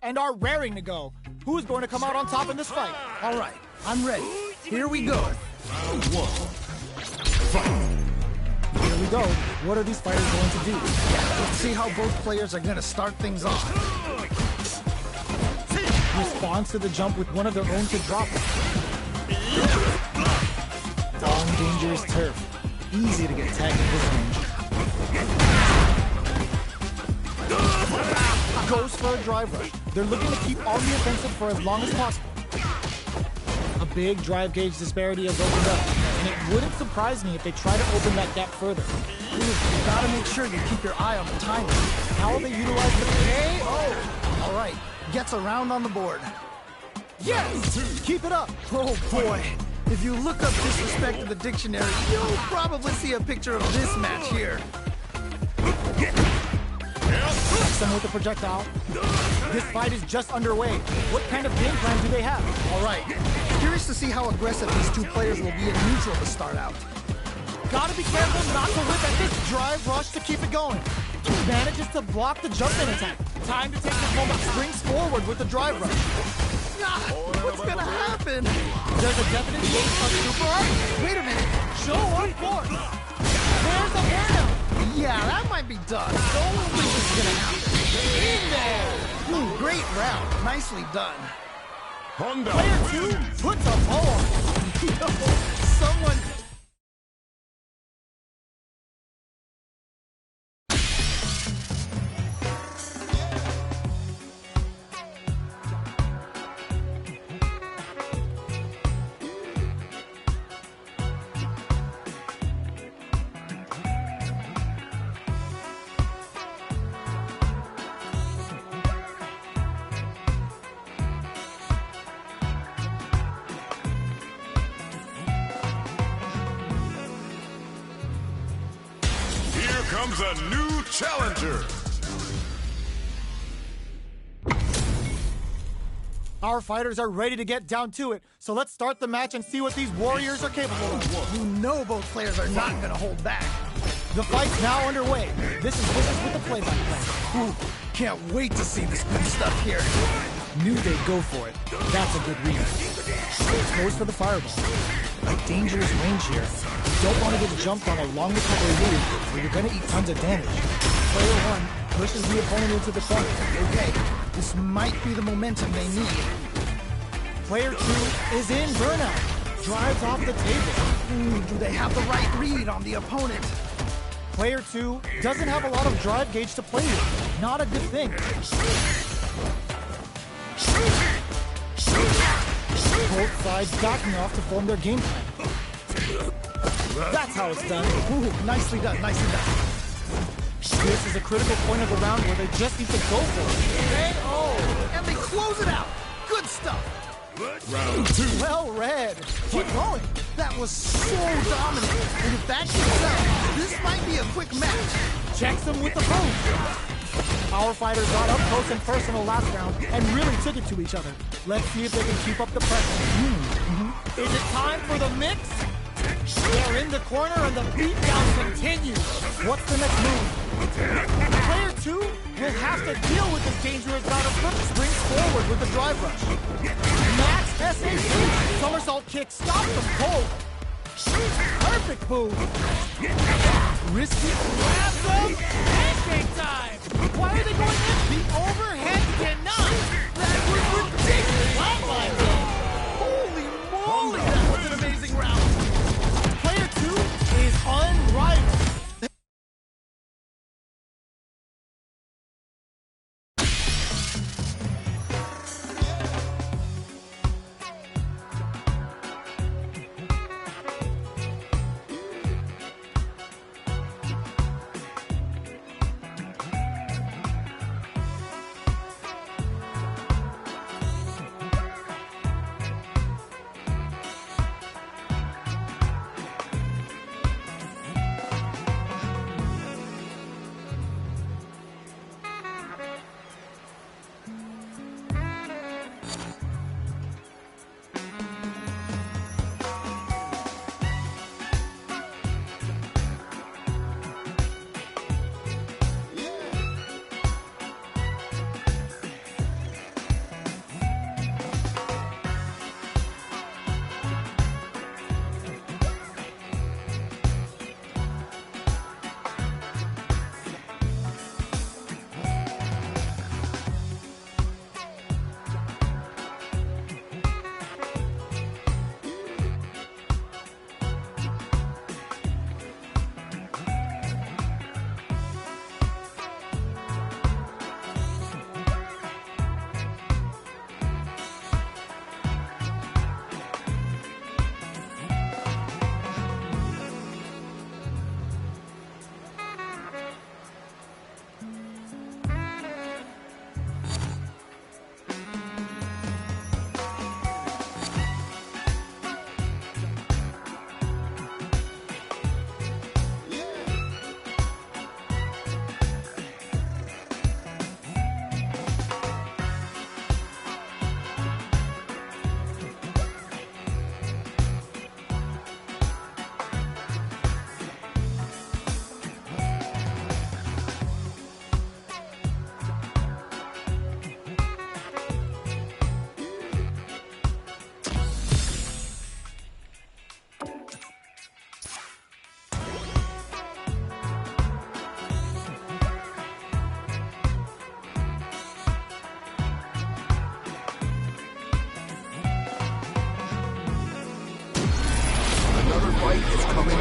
and are raring to go. Who's going to come out on top in this fight? All right, I'm ready. Here we go. Round one. Fight. Here we go. What are these fighters going to do? Let's see how both players are going to start things off. Responds to the jump with one of their own to drop it. On dangerous turf. Easy to get tagged at this range. Goes for a drive rush. They're looking to keep on the offensive for as long as possible. A big drive gauge disparity has opened up, and it wouldn't surprise me if they try to open that gap further. You gotta make sure you keep your eye on the timing. How will they utilize the KO? All right, gets around on the board. Yes! Keep it up! Oh boy, if you look up disrespect in the dictionary, you'll probably see a picture of this match here. Some with the projectile. This fight is just underway. What kind of game plan do they have? All right, curious to see how aggressive these two players will be in neutral to start out. Gotta be careful not to whip at this drive rush to keep it going. Manages to block the jump in attack. Time to take this moment. Springs forward with the drive rush. What's gonna happen? There's a definite case of super art. Wait a minute. Show on force. Where's the burnout? Yeah, that might be done. Don't think this is gonna happen. In there! Ooh, great round. Nicely done. Honda. Player 2 puts a ball. Someone... Comes a new challenger. Our fighters are ready to get down to it, so let's start the match and see what these warriors are capable of. You know both players are not gonna hold back. The fight's now underway. This is with the play-by-play. Ooh, can't wait to see this good stuff here. Knew they'd go for it. That's a good read. Goes for the fireball. A dangerous range here. You don't want to get jumped on a long recovery move, or you're going to eat tons of damage. Player 1 pushes the opponent into the corner. Okay, this might be the momentum they need. Player 2 is in burnout. Drives off the table. Do they have the right read on the opponent? Player 2 doesn't have a lot of drive gauge to play with. Not a good thing. Both sides backing off to form their game plan. That's how it's done. Ooh, nicely done, nicely done. This is a critical point of the round where they just need to go for it. Oh, and they close it out. Good stuff. Round 2. Well read. Keep going. That was so dominant. And if that keeps up, this might be a quick match. Checks him with the boom. Our fighters got up close and personal last round and really took it to each other. Let's see if they can keep up the pressure. Is it time for the mix? They're in the corner and the beatdown continues. What's the next move? Player 2 will have to deal with this dangerous bout of foot. Springs forward with the drive rush. Max SAC. Somersault kick stops them cold. Perfect move. Risky. Grabs them. Pancake time. Why are they going in? The overhead cannot. That was ridiculous. Holy moly, that was an amazing round. Player 2 is unrivaled.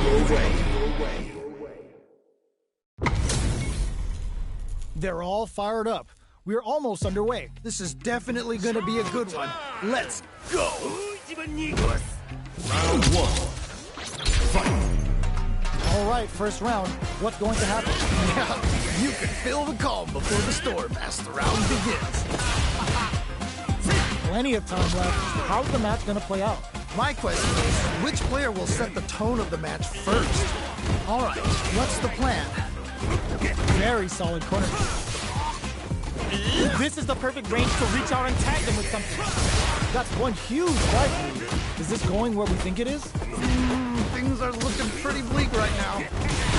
your way. They're all fired up. We're almost underway. This is definitely gonna be a good one. Let's go! Round 1. Fight. All right, first round. What's going to happen? Yeah, you can feel the calm before the storm as the round begins. Plenty of time left. How's the match going to play out? My question is, which player will set the tone of the match first? All right, what's the plan? Very solid corner. This is the perfect range to reach out and tag them with something. That's one huge strike. Is this going where we think it is? Things are looking pretty bleak right now.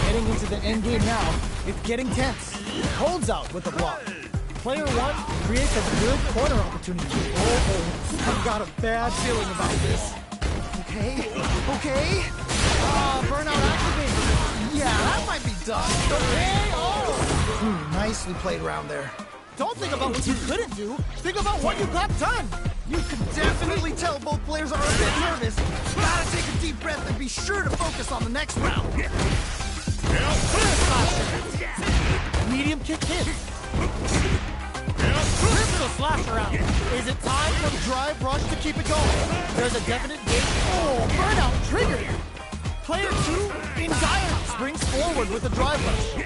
Heading into the end game now, it's getting tense. Holds out with the block. Player one creates a good corner opportunity. Oh, I've got a bad feeling about this. Okay. Burnout activated. Yeah, that might be done. Okay, Nicely played round there. Don't think about what you couldn't do. Think about what you got done. You can definitely tell both players are a bit nervous. Gotta take a deep breath and be sure to focus on the next round. Medium kick hits. Crystal slasher out. Is it time for drive rush to keep it going? There's a definite gate. Oh, burnout triggered. Player two in dire springs forward with a drive rush.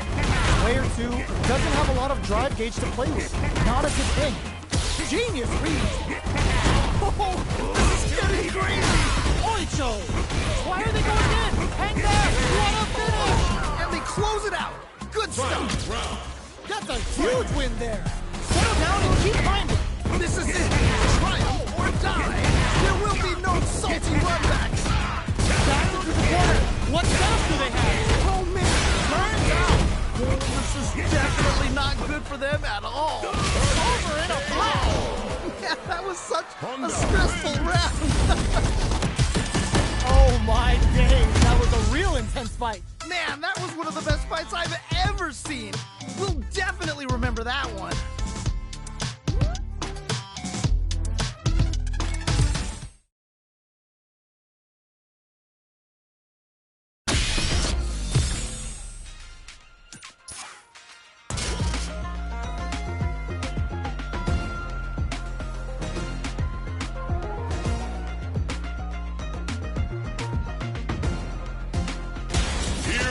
Player two doesn't have a lot of drive gauge to play with. Not a good thing. Genius read. Oh, this is getting crazy. Oicho! Why are they going in? Hang back! What a finish! And they close it out. Good stuff. That's a huge win there. Settle down and keep climbing. This is it. Triumph or die. There will be no salty runbacks. Back into the corner. What setup do they have? Oh man, turns out. This is definitely not good for them at all. Over in a flash. Yeah, that was such a stressful round. Oh my days, that was a real intense fight. Man, that was one of the best fights I've ever seen. We'll definitely remember that one.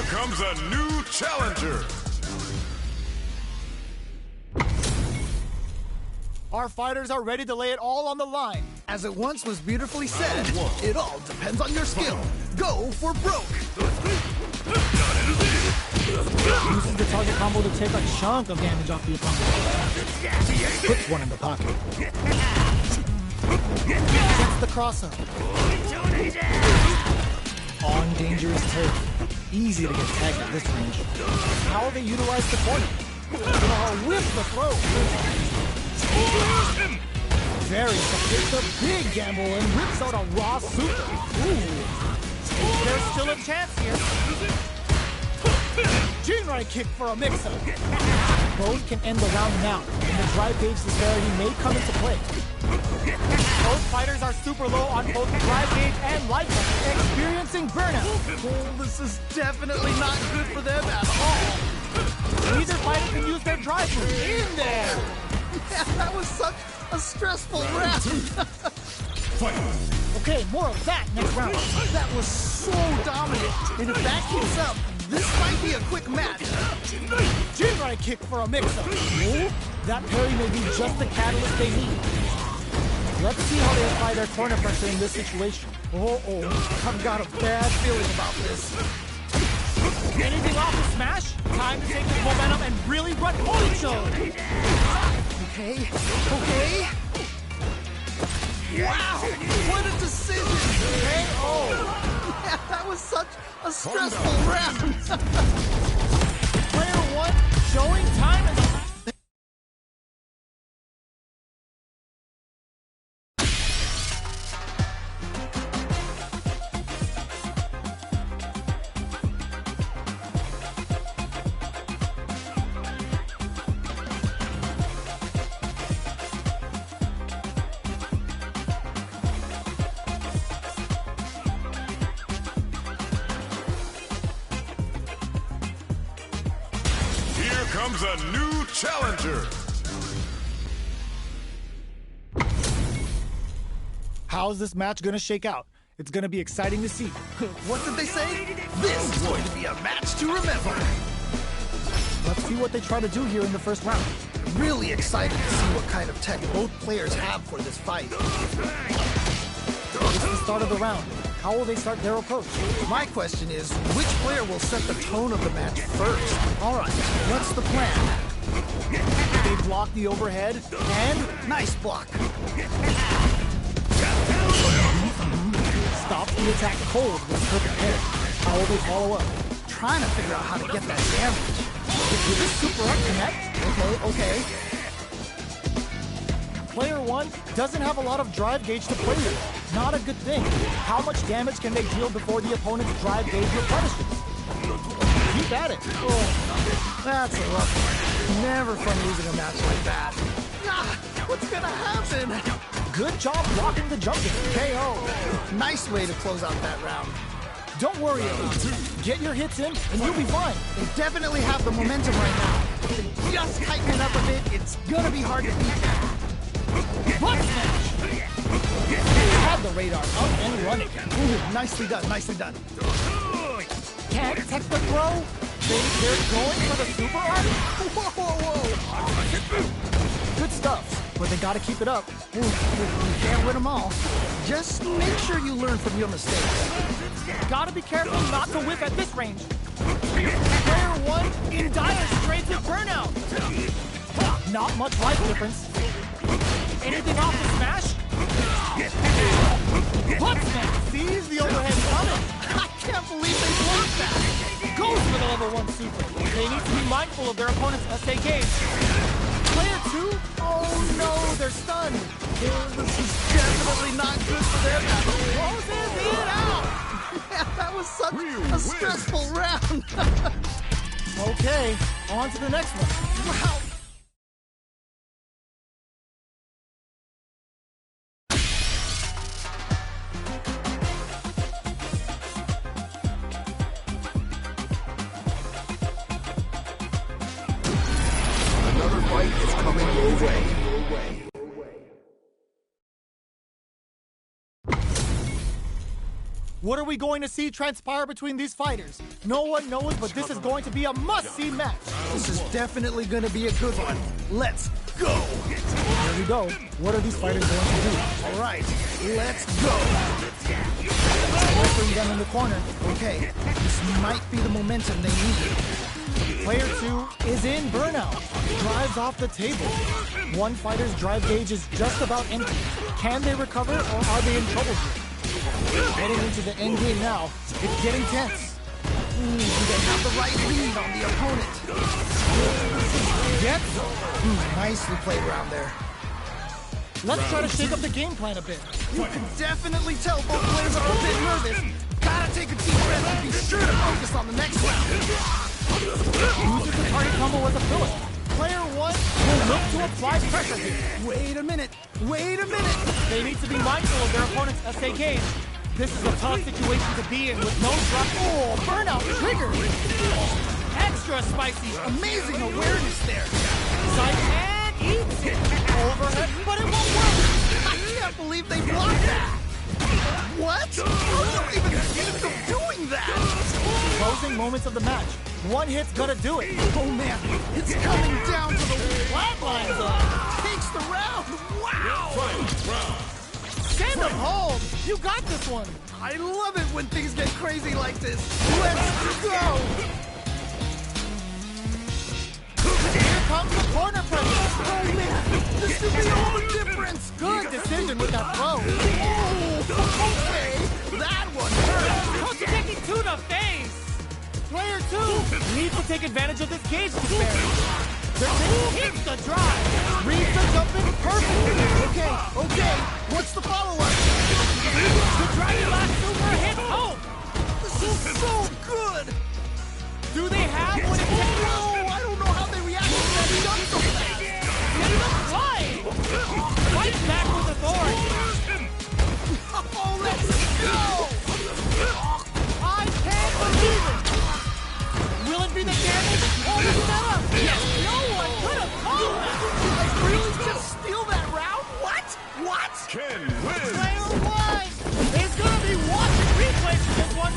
Comes a new challenger. Our fighters are ready to lay it all on the line. As it once was beautifully said, it all depends on your skill. Go for broke. Uses the target combo to take a chunk of damage off the opponent. Puts one in the pocket. Gets the cross up. On dangerous turf. Easy to get tagged at this range. How they utilize the corner. With the throw. Very effective. A big gamble and rips out a raw super. Ooh. There's still a chance here. Jinrai kick for a mix-up. Both can end the round now, and the drive gauge disparity may come into play. Both fighters are super low on both drive gauge and life, experiencing burnout. Oh, this is definitely not good for them at all. Neither fighter can use their drive move. In there! Yeah, that was such a stressful round. Okay, more of that next round. That was so dominant. And if that keeps up, this might be a quick match. Jinrai kick for a mix-up. That parry may be just the catalyst they need. Let's see how they apply their corner pressure in this situation. I've got a bad feeling about this. Anything off the smash? Time to take this momentum and really run Oicho! Okay. Wow, what a decision! Yeah, that was such a stressful round. Player one showing time in the... comes a new challenger. How's this match gonna shake out? It's gonna be exciting to see. What did they say? This is going to be a match to remember. Let's see what they try to do here in the first round. Really excited to see what kind of tech both players have for this fight. It's the start of the round. How will they start their approach? My question is, which player will set the tone of the match first? All right, what's the plan? They block the overhead, and Nice block. stop the attack cold with a perfect pair. How will they follow up? Trying to figure out how to get that damage. Will this super up connect? Okay. Player 1 doesn't have a lot of drive gauge to play with. Not a good thing. How much damage can they deal before the opponent's drive gauge replenishes? Keep at it. Oh, that's a rough one. Never fun losing a match like that. What's gonna happen? Good job blocking the jumping. KO. Nice way to close out that round. Don't worry about it. Get your hits in, and you'll be fine. They definitely have the momentum right now. If they just tighten it up a bit, it's gonna be hard to beat them. Butt smash! Had the radar up and running. Ooh, nicely done. Can't tech the throw. They're going for the super art. Whoa. Good stuff, but they gotta keep it up. Ooh, you can't win them all. Just make sure you learn from your mistakes. Gotta be careful not to whiff at this range. Player 1 in dire straits with burnout. Not much life difference. Anything off the smash? Butt smash! Sees the overhead coming. I can't believe they blocked that. Goes for the level 1 super. They need to be mindful of their opponent's SA gauge. Player 2? Oh no, they're stunned. This is definitely not good for their battle. Closes it out. Yeah, that was such a stressful round. Okay, on to the next one. Wow. Another fight is coming your way. What are we going to see transpire between these fighters? No one knows, but this is going to be a must-see match. This is definitely going to be a good one. Let's go. Here we go. What are these fighters going to do? All right, let's go. Pressuring them in the corner. Okay, this might be the momentum they need. Player 2 is in burnout. Drives off the table. One fighter's drive gauge is just about empty. Can they recover, or are they in trouble here? Heading into the end game now. It's getting tense. Do they have the right lead on the opponent? Yep. Nicely played around there. Let's try to shake up the game plan a bit. You can definitely tell both players are a bit nervous. Gotta take a deep breath and be sure to focus on the next round. Uses the target combo as a filler. Player 1 will look to apply pressure here. Wait a minute. They need to be mindful of their opponent's SA gauge. This is a tough situation to be in with no drop. Oh, burnout trigger. Extra spicy. Amazing awareness there. Side and eats. Overhead, but it won't work. I can't believe they blocked that. What? How do you even think of doing that? Closing moments of the match. One hit's gonna do it. Oh man, it's coming down to the Flatline zone. takes the round. Wow! Send him home. You got this one. I love it when things get crazy like this. Let's go! Here comes the corner pressure. Oh man, this could be all the difference. Good decision with that throw. Oh, okay, that one hurt. Kochigeki to the face. Player 2 needs to take advantage of this gauge disparity. Hits the drive. Reads the jumping perfectly. Okay, what's the follow-up? The driving last super hit home. This is so good. Do they have what it takes? No, I don't know how they react to that jump so fast. Get them flying. Fight back with authority. Oh, let's go! I can't believe it. Will it be the damage or the setup? Yes, Ken wins. Player one is going to be watching replays for this one.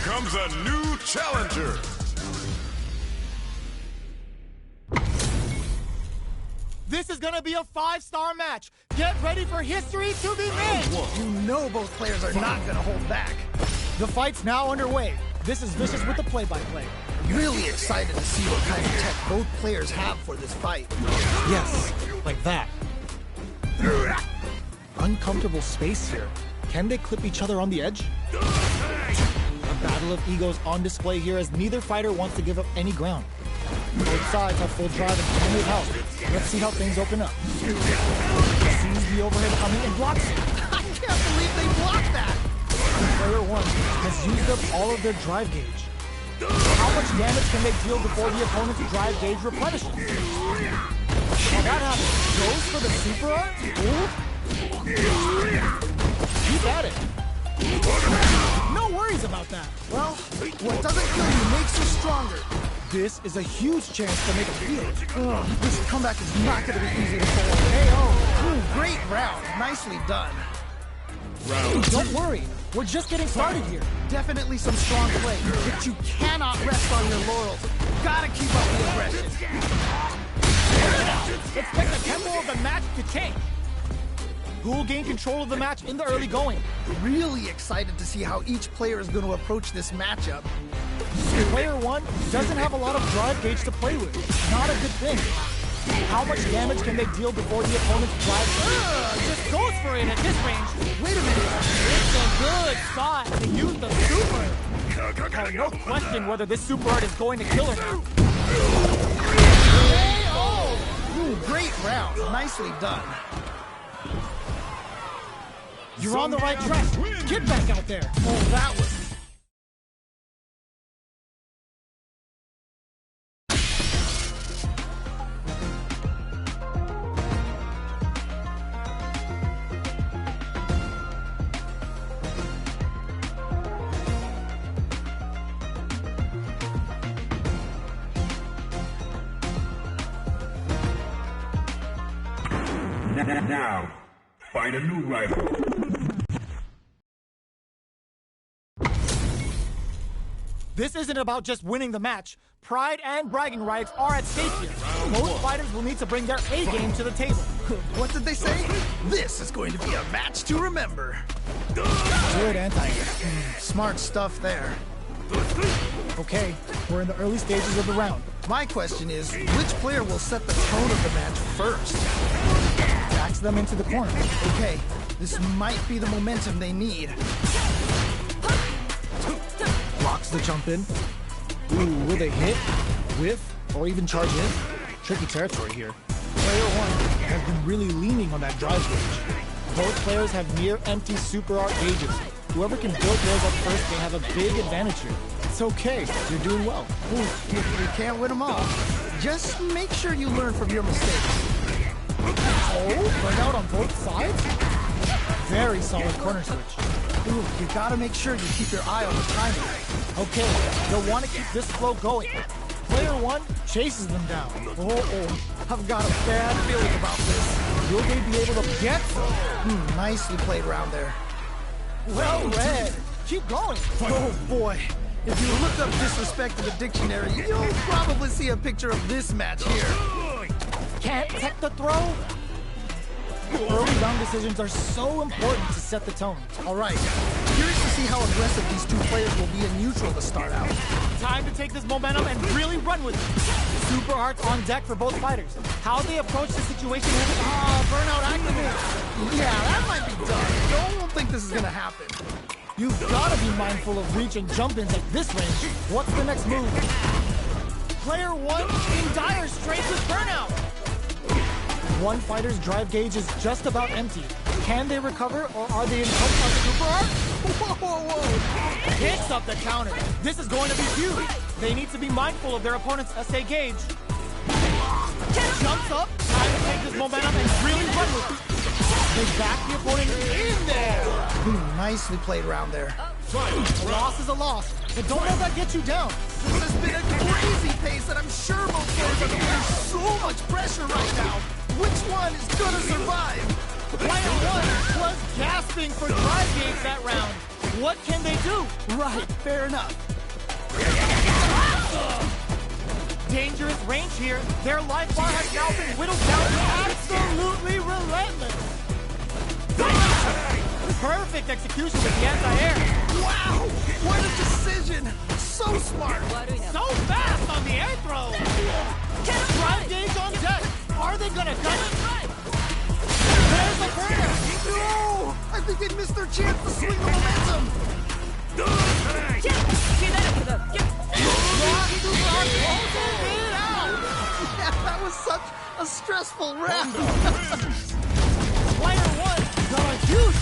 Comes a new challenger. This is gonna be a 5-star match. Get ready for history to be made. You know both players are not gonna hold back. The fight's now underway. This is Vicious with the play-by-play. Really excited to see what kind of tech both players have for this fight. Yes, like that. Uncomfortable space here. Can they clip each other on the edge? A battle of egos on display here as neither fighter wants to give up any ground. Both sides have full drive and plenty of health. Let's see how things open up. Sees the overhead coming and blocks it. I can't believe they blocked that! Player one has used up all of their drive gauge. How much damage can they deal before the opponent's drive gauge replenishes? Now that happens. Goes for the super art? Keep at it. No worries about that. Well, what doesn't kill you makes you stronger. This is a huge chance to make a field. This comeback is not going to be easy to pull. KO. Great round. Nicely done. Don't worry. We're just getting started here. Definitely some strong play, but you cannot rest on your laurels. Gotta keep up the aggression. Expect the tempo of the match to change. Who will gain control of the match in the early going? Really excited to see how each player is going to approach this matchup. Player one doesn't have a lot of drive gauge to play with. Not a good thing. How much damage can they deal before the opponent's drive just goes for it at this range? Wait a minute. It's a good spot to use the super. Oh, no question whether this super art is going to kill her now. Great round. Nicely done. You're on the right track. Get back out there. Oh, that was... Now, find a new rival. This isn't about just winning the match. Pride and bragging rights are at stake here. Both fighters will need to bring their A game to the table. What did they say? This is going to be a match to remember. Good anti-air. Smart stuff there. Okay, we're in the early stages of the round. My question is, which player will set the tone of the match first? Backs them into the corner. Okay, this might be the momentum they need. Blocks the jump in. Ooh, will they hit, whiff, or even charge in? Tricky territory here. Player one has been really leaning on that drive gauge. Both players have near empty super art gauges. Whoever can build theirs up first may have a big advantage here. It's okay, you're doing well. Ooh, you can't win them all. Just make sure you learn from your mistakes. Oh, burn out on both sides? Very solid corner switch. Ooh, you gotta make sure you keep your eye on the timer. Okay, you'll want to keep this flow going. Player one chases them down. Oh, I've got a bad feeling about this. Will they be able to get some? Nicely played round there. Well read. Keep going. Oh boy. If you look up disrespect in the dictionary, you'll probably see a picture of this match here. Can't tech the throw? Early round decisions are so important to set the tone. All right. Curious to see how aggressive these two players will be in neutral to start out. Time to take this momentum and really run with it. Super hearts on deck for both fighters. How they approach the situation will be... burnout activated. Yeah, that might be done. Don't think this is gonna happen. You've got to be mindful of reach and jump-ins at this range. What's the next move? Player one in dire straits with burnout. One fighter's drive gauge is just about empty. Can they recover, or are they in touch on the super art? Whoa. Picks up the counter. This is going to be huge. They need to be mindful of their opponent's SA gauge. Jumps up, time to take this momentum and really run with it. They back the opponent in there. Nicely played around there. A loss is a loss, but don't let that get you down. This has been a crazy pace, and I'm sure most players are under so much pressure right now. Which one is gonna survive? Player 1 was gasping for drive gauge that round. What can they do? Right, fair enough. Dangerous range here. Their life bar has now been whittled down to absolutely relentless. Perfect execution with the anti-air. Wow, what a decision. So smart. So fast on the air throw. Drive gauge on deck. Are they gonna gun it? There's the burner. No, I think they missed their chance to swing the momentum. Yeah, that was such a stressful round. Player 1 got a huge